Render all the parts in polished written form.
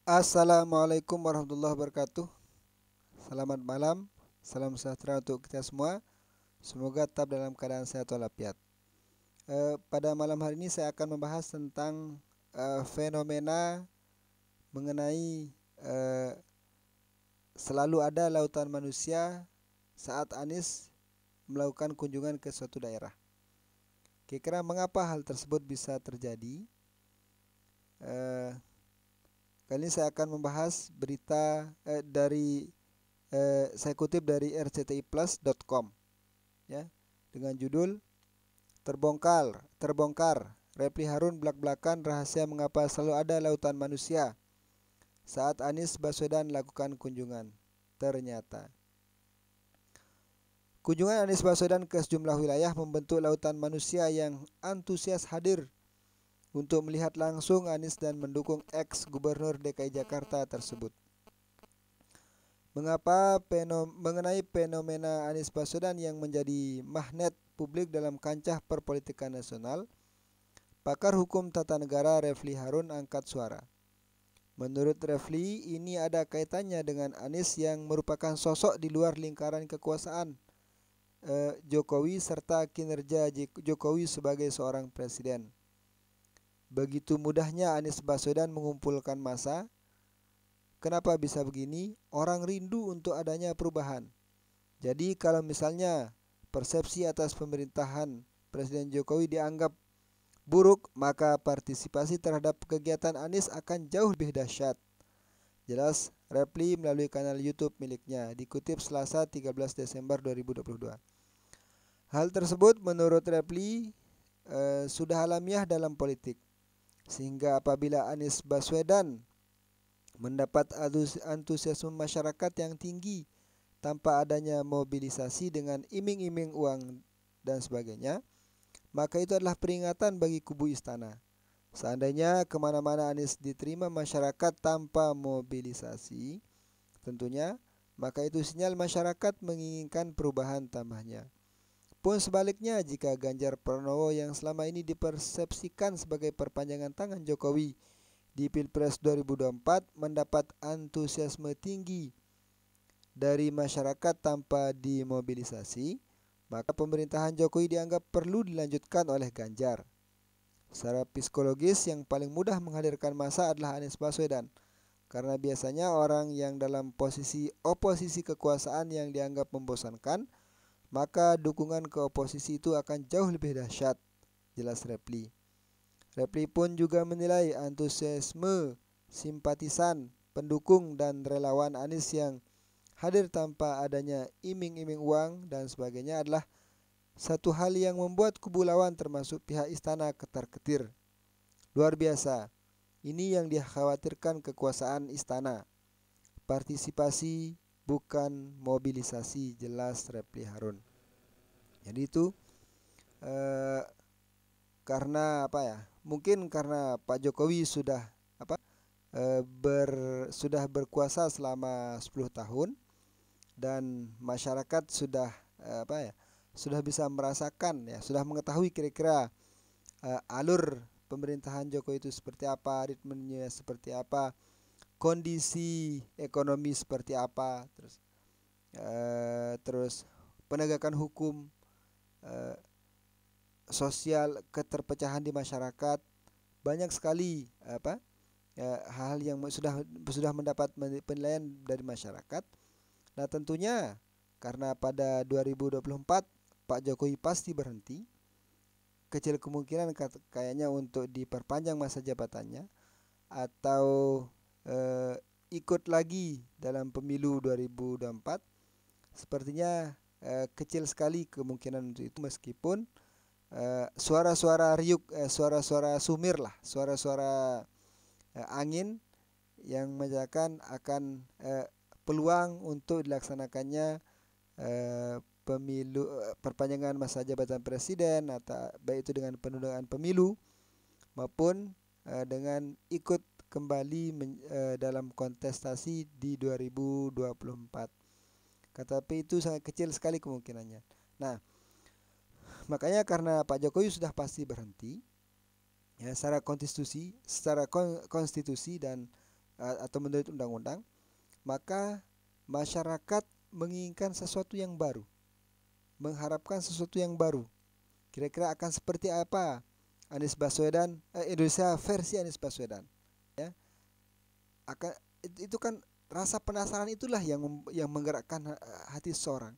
Assalamualaikum warahmatullahi wabarakatuh. Selamat malam, salam sejahtera untuk kita semua. Semoga tetap dalam keadaan sehat walafiat. Pada malam hari ini saya akan membahas tentang fenomena mengenai eh, selalu ada lautan manusia saat Anies melakukan kunjungan ke suatu daerah. Kira-kira mengapa hal tersebut bisa terjadi? Eh, Kali ini saya akan membahas berita saya kutip dari rctiplus.com ya, dengan judul terbongkar Refli Harun belak-belakan rahasia mengapa selalu ada lautan manusia saat Anies Baswedan lakukan kunjungan. Ternyata kunjungan Anies Baswedan ke sejumlah wilayah membentuk lautan manusia yang antusias hadir untuk melihat langsung Anies dan mendukung ex Gubernur DKI Jakarta tersebut. Mengenai fenomena Anies Baswedan yang menjadi magnet publik dalam kancah perpolitikan nasional, pakar hukum tata negara Refli Harun angkat suara. Menurut Refli, ini ada kaitannya dengan Anies yang merupakan sosok di luar lingkaran kekuasaan Jokowi serta kinerja Jokowi sebagai seorang presiden. Begitu mudahnya Anies Baswedan mengumpulkan massa. Kenapa bisa begini? Orang rindu untuk adanya perubahan. Jadi kalau misalnya persepsi atas pemerintahan Presiden Jokowi dianggap buruk, maka partisipasi terhadap kegiatan Anies akan jauh lebih dahsyat. Jelas Refli melalui kanal YouTube miliknya, dikutip Selasa 13 Desember 2022. Hal tersebut menurut Refli sudah alamiah dalam politik. Sehingga apabila Anies Baswedan mendapat antusiasme masyarakat yang tinggi tanpa adanya mobilisasi dengan iming-iming uang dan sebagainya, maka itu adalah peringatan bagi kubu istana. Seandainya kemana-mana Anies diterima masyarakat tanpa mobilisasi, tentunya, maka itu sinyal masyarakat menginginkan perubahan tambahnya. Pun sebaliknya, jika Ganjar Pranowo yang selama ini dipersepsikan sebagai perpanjangan tangan Jokowi di Pilpres 2024 mendapat antusiasme tinggi dari masyarakat tanpa dimobilisasi, maka pemerintahan Jokowi dianggap perlu dilanjutkan oleh Ganjar. Secara psikologis yang paling mudah menghadirkan massa adalah Anies Baswedan, karena biasanya orang yang dalam posisi oposisi kekuasaan yang dianggap membosankan, maka dukungan ke oposisi itu akan jauh lebih dahsyat, jelas Repli. Repli pun juga menilai antusiasme simpatisan, pendukung dan relawan Anies yang hadir tanpa adanya iming-iming uang dan sebagainya adalah satu hal yang membuat kubu lawan termasuk pihak istana ketar-ketir. Luar biasa. Ini yang dikhawatirkan kekuasaan istana. Partisipasi bukan mobilisasi, jelas Repli Harun. Jadi itu eh, karena apa ya? Mungkin karena Pak Jokowi sudah apa? Sudah berkuasa selama 10 tahun dan masyarakat sudah apa ya? Sudah bisa merasakan ya, sudah mengetahui kira-kira alur pemerintahan Jokowi itu seperti apa, ritmenya seperti apa, kondisi ekonomi seperti apa, terus penegakan hukum, eh, sosial, keterpecahan di masyarakat, banyak sekali hal yang sudah mendapat penilaian dari masyarakat. Nah, tentunya karena pada 2024 Pak Jokowi pasti berhenti, kecil kemungkinan kayaknya untuk diperpanjang masa jabatannya atau eh, ikut lagi dalam pemilu 2024. Sepertinya kecil sekali kemungkinan untuk itu, meskipun suara-suara riuk, suara-suara sumir lah, suara-suara angin yang menyatakan akan peluang untuk dilaksanakannya pemilu, perpanjangan masa jabatan presiden, atau baik itu dengan penundaan pemilu maupun dengan ikut kembali dalam kontestasi di 2024. Tetapi itu sangat kecil sekali kemungkinannya. Nah, makanya karena Pak Jokowi sudah pasti berhenti, ya, secara konstitusi dan atau menurut undang-undang, maka masyarakat menginginkan sesuatu yang baru, mengharapkan sesuatu yang baru. Kira-kira akan seperti apa Anies Baswedan, Indonesia versi Anies Baswedan, ya. Akan itu kan rasa penasaran itulah yang menggerakkan hati seseorang.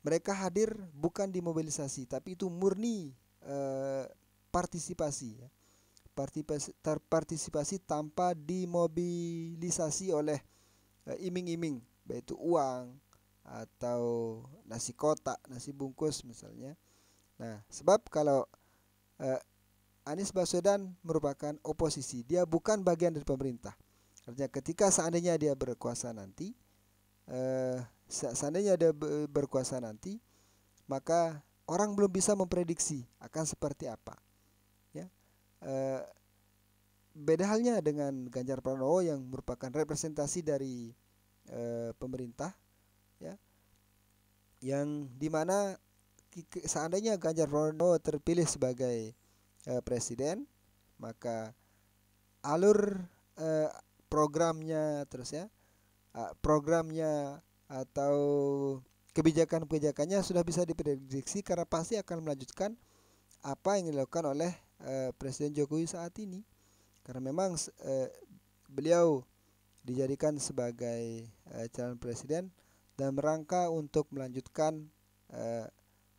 Mereka hadir bukan dimobilisasi, tapi itu murni partisipasi, ya. Partisipasi tanpa dimobilisasi oleh iming-iming, baik itu uang atau nasi kotak, nasi bungkus misalnya. Nah, sebab kalau Anies Baswedan merupakan oposisi, dia bukan bagian dari pemerintah. Artinya ketika seandainya dia berkuasa nanti, maka orang belum bisa memprediksi akan seperti apa, ya. Beda halnya dengan Ganjar Pranowo yang merupakan representasi dari pemerintah, ya, yang dimana seandainya Ganjar Pranowo terpilih sebagai presiden, maka alur programnya atau kebijakan-kebijakannya sudah bisa diprediksi karena pasti akan melanjutkan apa yang dilakukan oleh Presiden Jokowi saat ini, karena memang beliau dijadikan sebagai calon presiden dan merangka untuk melanjutkan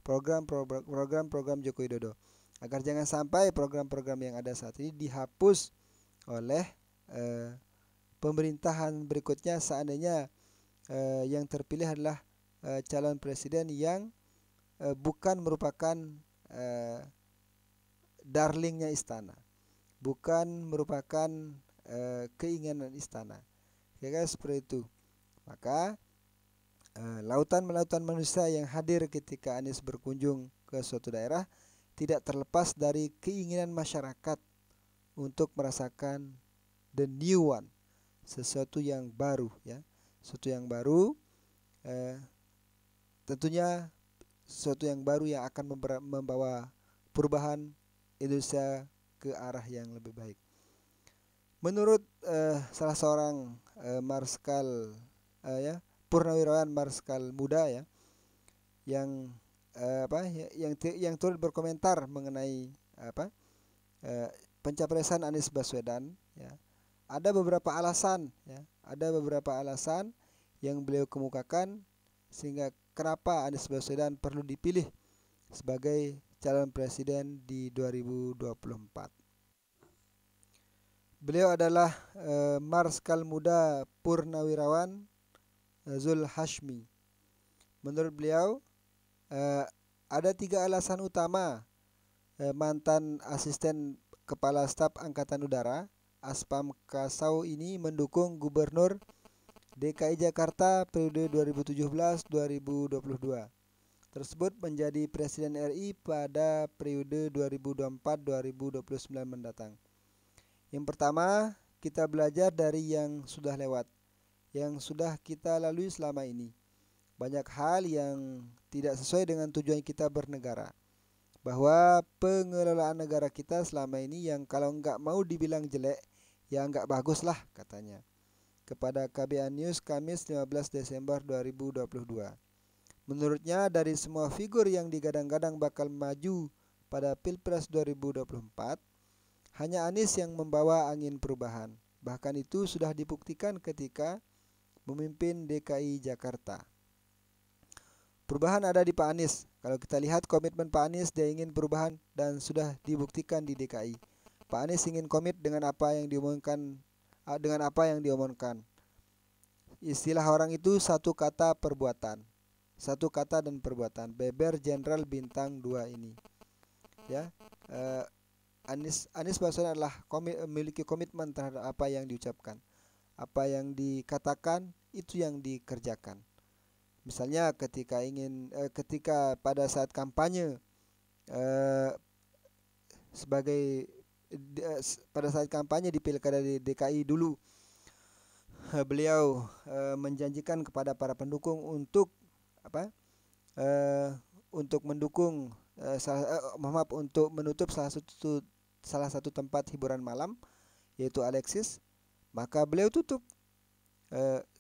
program-program Joko Widodo, agar jangan sampai program-program yang ada saat ini dihapus oleh pemerintahan berikutnya seandainya yang terpilih adalah calon presiden yang bukan merupakan darlingnya istana, bukan merupakan keinginan istana, kira-kira seperti itu. Maka lautan manusia yang hadir ketika Anies berkunjung ke suatu daerah tidak terlepas dari keinginan masyarakat untuk merasakan the new one, sesuatu yang baru, ya, sesuatu yang baru, tentunya sesuatu yang baru yang akan membawa perubahan Indonesia ke arah yang lebih baik. Menurut salah seorang marskal, purnawirawan marskal muda, ya, yang yang turut berkomentar mengenai pencapresan Anies Baswedan, ya, ada beberapa alasan yang beliau kemukakan sehingga kenapa Anies Baswedan perlu dipilih sebagai calon presiden di 2024. Beliau adalah marskal muda purnawirawan Zul Hashmi. Menurut beliau ada 3 alasan utama mantan asisten kepala staf Angkatan Udara Aspam Kasau ini mendukung Gubernur DKI Jakarta periode 2017-2022 tersebut menjadi Presiden RI pada periode 2024-2029 mendatang. Yang pertama, kita belajar dari yang sudah lewat, yang sudah kita lalui selama ini. Banyak hal yang tidak sesuai dengan tujuan kita bernegara. Bahwa pengelolaan negara kita selama ini yang kalau nggak mau dibilang jelek, ya nggak bagus lah katanya. Kepada KBA News Kamis 15 Desember 2022. Menurutnya dari semua figur yang digadang-gadang bakal maju pada Pilpres 2024, hanya Anies yang membawa angin perubahan. Bahkan itu sudah dibuktikan ketika memimpin DKI Jakarta. Perubahan ada di Pak Anies. Kalau kita lihat komitmen Pak Anies, dia ingin perubahan dan sudah dibuktikan di DKI. Pak Anies ingin komit dengan apa yang diomongkan, Istilah orang itu satu kata perbuatan. Satu kata dan perbuatan. Beber Jenderal Bintang 2 ini. Ya. Anies Baswedan adalah memiliki komitmen terhadap apa yang diucapkan, apa yang dikatakan itu yang dikerjakan. Misalnya ketika pada saat kampanye pada saat kampanye di Pilkada di DKI dulu, beliau menjanjikan kepada para pendukung untuk untuk mendukung untuk menutup salah satu tempat hiburan malam yaitu Alexis. maka beliau tutup.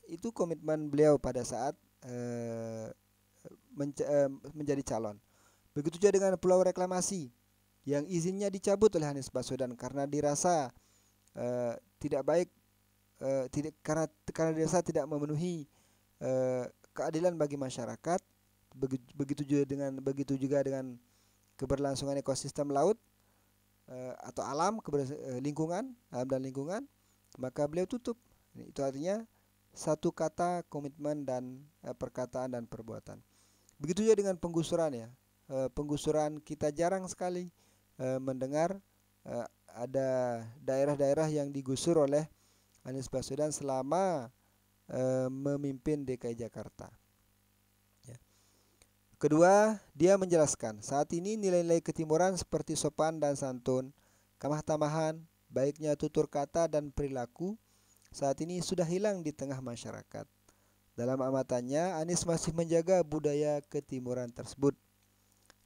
Itu komitmen beliau pada saat menjadi calon. Begitu juga dengan Pulau Reklamasi yang izinnya dicabut oleh Anies Baswedan karena dirasa tidak baik, karena dirasa tidak memenuhi keadilan bagi masyarakat. Begitu juga dengan keberlangsungan ekosistem laut atau alam, lingkungan, alam dan lingkungan, maka beliau tutup. Itu artinya satu kata komitmen dan perkataan dan perbuatan. Begitu juga dengan penggusuran ya. Penggusuran kita jarang sekali mendengar ada daerah-daerah yang digusur oleh Anies Baswedan selama memimpin DKI Jakarta. Ya. Kedua, dia menjelaskan saat ini nilai-nilai ketimuran seperti sopan dan santun, kamah tamahan, baiknya tutur kata dan perilaku saat ini sudah hilang di tengah masyarakat. Dalam amatannya, Anies masih menjaga budaya ketimuran tersebut.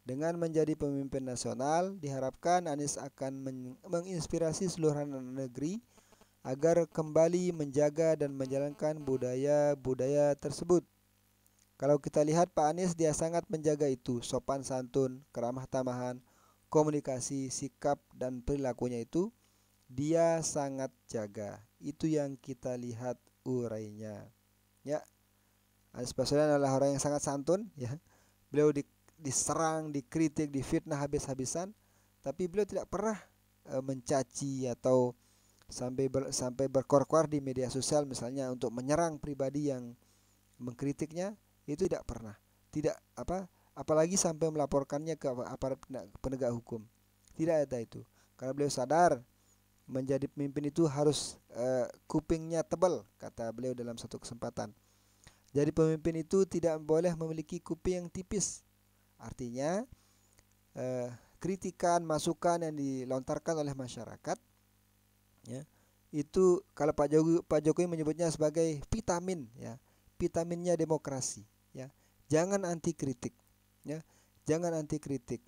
Dengan menjadi pemimpin nasional, diharapkan Anies akan menginspirasi seluruh negeri agar kembali menjaga dan menjalankan budaya-budaya tersebut. Kalau kita lihat Pak Anies, dia sangat menjaga itu, sopan santun, keramah tamahan, komunikasi, sikap dan perilakunya itu dia sangat jaga. Itu yang kita lihat urainya. Ya, Anies Baswedan adalah orang yang sangat santun ya. Beliau diserang, dikritik, difitnah habis-habisan, tapi beliau tidak pernah mencaci atau sampai berkor-kor di media sosial misalnya untuk menyerang pribadi yang mengkritiknya, itu tidak pernah. Tidak apalagi sampai melaporkannya ke aparat penegak hukum. Tidak ada itu. Karena beliau sadar menjadi pemimpin itu harus kupingnya tebal, kata beliau dalam satu kesempatan. Jadi pemimpin itu tidak boleh memiliki kuping yang tipis. Artinya kritikan, masukan yang dilontarkan oleh masyarakat, ya, itu kalau Pak Jokowi menyebutnya sebagai vitamin, ya, vitaminnya demokrasi, ya. Jangan anti kritik, ya, jangan anti kritik,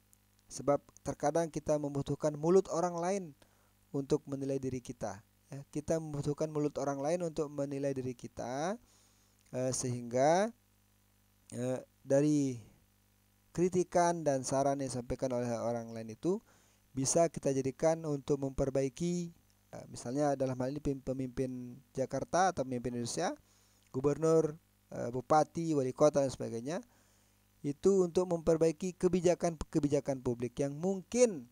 sebab terkadang kita membutuhkan mulut orang lain untuk menilai diri kita. Ya. Kita membutuhkan mulut orang lain untuk menilai diri kita, sehingga dari kritikan dan saran yang disampaikan oleh orang lain itu bisa kita jadikan untuk memperbaiki, misalnya dalam hal ini pemimpin Jakarta atau pemimpin Indonesia, gubernur, bupati, wali kota dan sebagainya, itu untuk memperbaiki kebijakan-kebijakan publik yang mungkin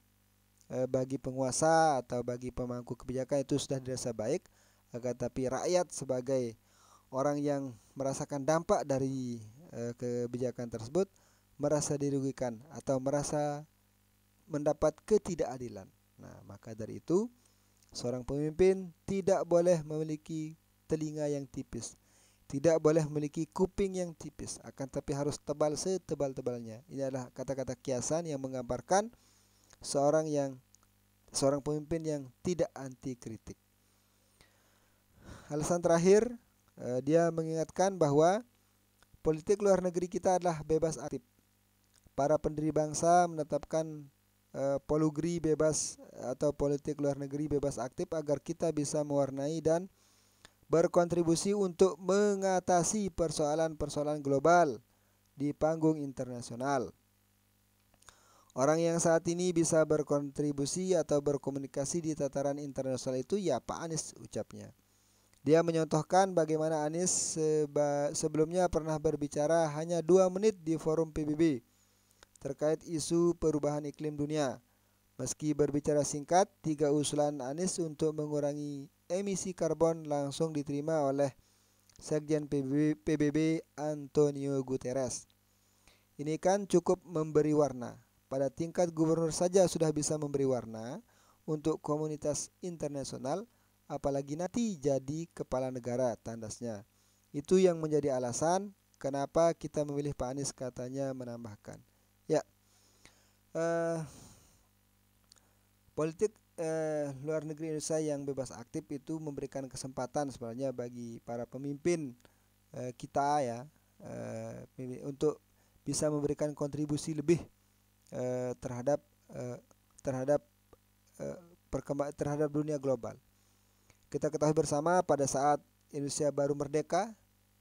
bagi penguasa atau bagi pemangku kebijakan itu sudah dirasa baik, agar tapi rakyat sebagai orang yang merasakan dampak dari kebijakan tersebut merasa dirugikan atau merasa mendapat ketidakadilan. Nah, maka dari itu seorang pemimpin tidak boleh memiliki telinga yang tipis, tidak boleh memiliki kuping yang tipis, akan tapi harus tebal setebal-tebalnya. Ini adalah kata-kata kiasan yang menggambarkan seorang pemimpin yang tidak anti kritik. Alasan terakhir, dia mengingatkan bahwa politik luar negeri kita adalah bebas aktif. Para pendiri bangsa menetapkan polugri bebas atau politik luar negeri bebas aktif agar kita bisa mewarnai dan berkontribusi untuk mengatasi persoalan-persoalan global di panggung internasional. Orang yang saat ini bisa berkontribusi atau berkomunikasi di tataran internasional itu ya Pak Anies, ucapnya. Dia menyontohkan bagaimana Anies sebelumnya pernah berbicara hanya 2 menit di forum PBB terkait isu perubahan iklim dunia. Meski berbicara singkat, 3 usulan Anies untuk mengurangi emisi karbon langsung diterima oleh Sekjen PBB Antonio Guterres. Ini kan cukup memberi warna. Pada tingkat gubernur saja sudah bisa memberi warna untuk komunitas internasional, apalagi nanti jadi kepala negara, tandasnya. Itu yang menjadi alasan kenapa kita memilih Pak Anies, katanya menambahkan. Ya, politik luar negeri Indonesia yang bebas aktif itu memberikan kesempatan sebenarnya bagi para pemimpin kita ya, untuk bisa memberikan kontribusi lebih terhadap dunia global. Kita ketahui bersama pada saat Indonesia baru merdeka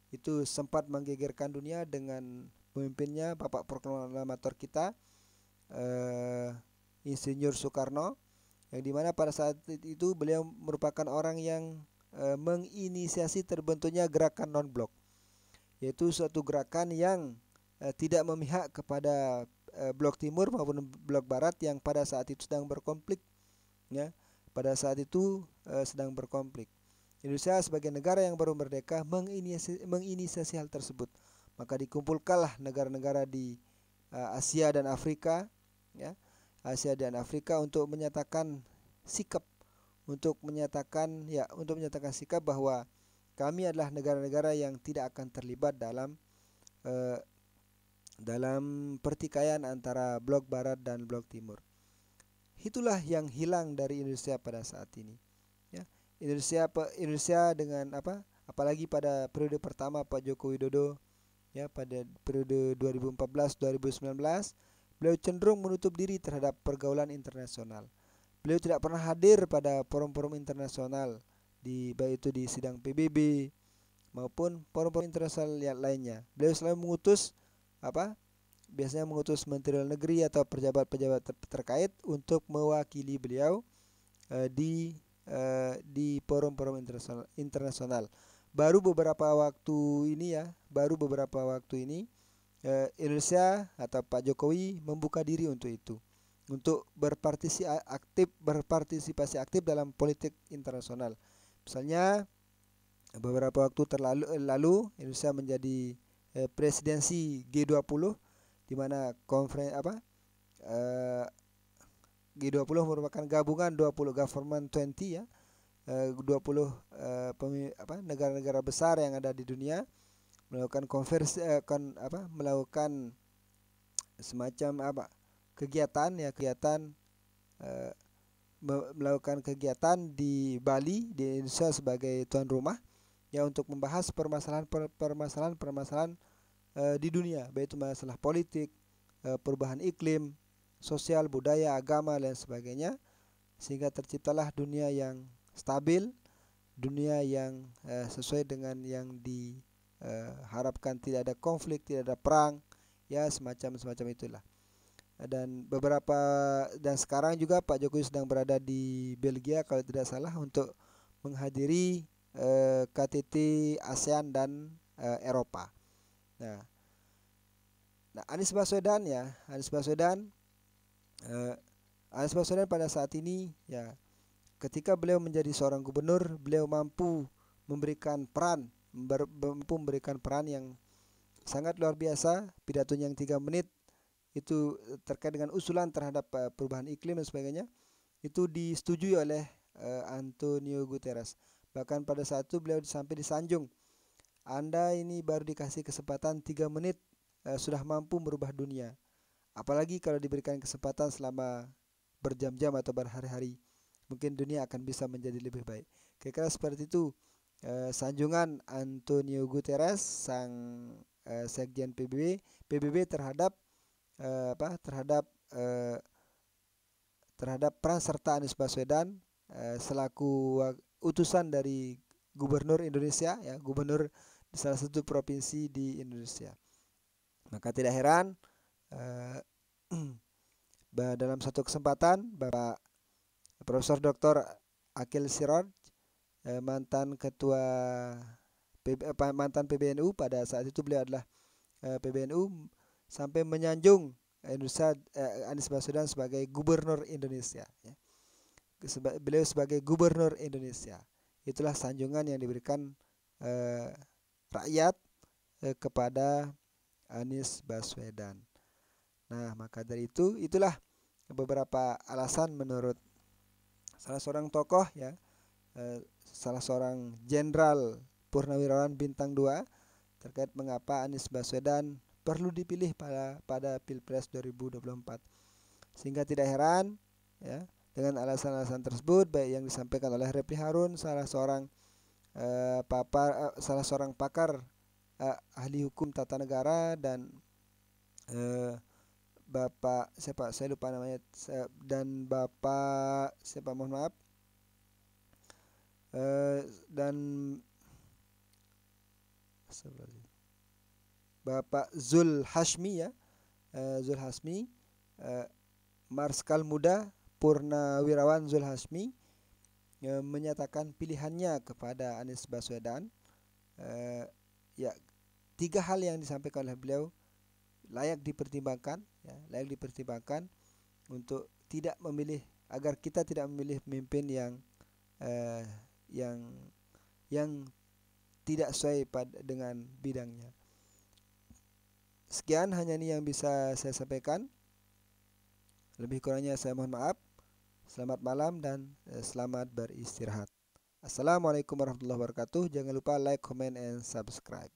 itu sempat menggegerkan dunia dengan pemimpinnya Bapak Proklamator kita Insinyur Soekarno, yang dimana pada saat itu beliau merupakan orang yang menginisiasi terbentuknya gerakan non-blok, yaitu suatu gerakan yang tidak memihak kepada blok timur maupun blok barat yang pada saat itu sedang berkonflik, ya. Pada saat itu sedang berkonflik. Indonesia sebagai negara yang baru merdeka menginisiasi hal tersebut. Maka dikumpulkanlah negara-negara di Asia dan Afrika, ya, Asia dan Afrika untuk menyatakan sikap, untuk menyatakan sikap bahwa kami adalah negara-negara yang tidak akan terlibat dalam pertikaian antara blok barat dan blok timur. Itulah yang hilang dari Indonesia pada saat ini, ya. Indonesia dengan apalagi pada periode pertama Pak Joko Widodo, ya, pada periode 2014-2019 beliau cenderung menutup diri terhadap pergaulan internasional. Beliau tidak pernah hadir pada forum-forum internasional, baik itu di sidang PBB maupun forum-forum internasional yang lainnya. Beliau selalu biasanya mengutus Menteri Luar Negeri atau pejabat-pejabat terkait untuk mewakili beliau di forum-forum internasional. Baru beberapa waktu ini Indonesia atau Pak Jokowi membuka diri untuk itu, untuk berpartisipasi aktif dalam politik internasional. Misalnya beberapa waktu lalu Indonesia menjadi presidensi G20, di mana G20 merupakan gabungan 20 government 20, ya. 20 negara-negara besar yang ada di dunia melakukan melakukan semacam kegiatan melakukan kegiatan di Bali, di Indonesia sebagai tuan rumah, ya, untuk membahas permasalahan di dunia, baik itu masalah politik, perubahan iklim, sosial, budaya, agama, dan sebagainya, sehingga terciptalah dunia yang stabil, dunia yang sesuai dengan yang diharapkan, tidak ada konflik, tidak ada perang, ya, semacam itulah. Dan sekarang juga Pak Jokowi sedang berada di Belgia kalau tidak salah untuk menghadiri KTT ASEAN dan Eropa. Nah, Anies Baswedan pada saat ini, ya, ketika beliau menjadi seorang gubernur, beliau mampu memberikan peran yang sangat luar biasa. Pidatonya yang 3 menit itu terkait dengan usulan terhadap perubahan iklim dan sebagainya, itu disetujui oleh Antonio Guterres. Bahkan pada saat itu beliau sampai disanjung, Anda ini baru dikasih kesempatan 3 menit sudah mampu merubah dunia, apalagi kalau diberikan kesempatan selama berjam-jam atau berhari-hari, mungkin dunia akan bisa menjadi lebih baik. Kira-kira seperti itu sanjungan Antonio Guterres, sang sekjen PBB terhadap terhadap peran serta Anies Baswedan selaku utusan dari gubernur Indonesia, ya, gubernur di salah satu provinsi di Indonesia. Maka tidak heran dalam satu kesempatan Bapak Profesor Dr. Akil Siraj, mantan PBNU, pada saat itu beliau adalah PBNU, sampai menyanjung Anies Baswedan sebagai gubernur Indonesia, ya. Beliau sebagai gubernur Indonesia. Itulah sanjungan yang diberikan rakyat kepada Anies Baswedan. Nah, maka dari itulah beberapa alasan menurut salah seorang tokoh, ya, salah seorang jenderal purnawirawan bintang 2, terkait mengapa Anies Baswedan perlu dipilih pada Pilpres 2024. Sehingga tidak heran, ya, dengan alasan-alasan tersebut, baik yang disampaikan oleh Refli Harun, salah seorang pakar ahli hukum tata negara, dan Bapak siapa, saya lupa namanya, dan Bapak siapa, mohon maaf, dan Bapak Zul Hashmi ya, Zul Hashmi, Marskal Muda Purnawirawan Zul Hashmi menyatakan pilihannya kepada Anies Baswedan. Ya, 3 hal yang disampaikan oleh beliau layak dipertimbangkan, ya, layak dipertimbangkan untuk tidak memilih, agar kita tidak memilih pemimpin yang tidak sesuai dengan bidangnya. Sekian hanya ini yang bisa saya sampaikan. Lebih kurangnya saya mohon maaf. Selamat malam dan selamat beristirahat. Assalamualaikum warahmatullahi wabarakatuh. Jangan lupa like, comment, and subscribe.